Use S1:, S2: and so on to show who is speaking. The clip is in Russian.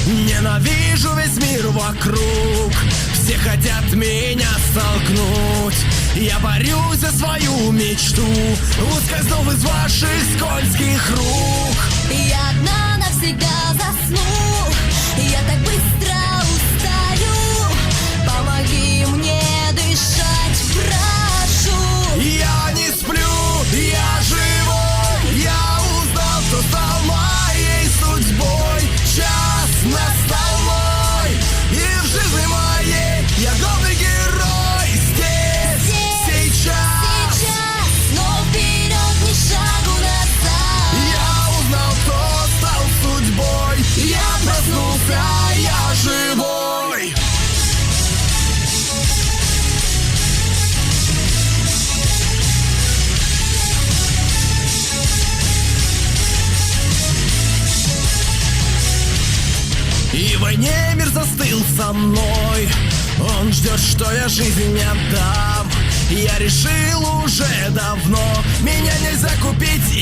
S1: Ненавижу весь мир вокруг, все хотят меня столкнуть. Я борюсь за свою мечту, ускользнув из ваших скользких рук.
S2: Я одна навсегда засну, я так быстро устаю. Помоги мне дышать, прошу.
S1: Я не сплю, я живой, я узнал, кто стал моей судьбой. Час настал мой, и в жизни моей я главный герой. Здесь, сейчас,
S2: но вперед ни шагу назад.
S1: я узнал, кто стал судьбой. Я проснулся, я живой. И в войне мир застыл со мной, он ждет, что я жизнь не отдам. Я решил уже давно, меня нельзя купить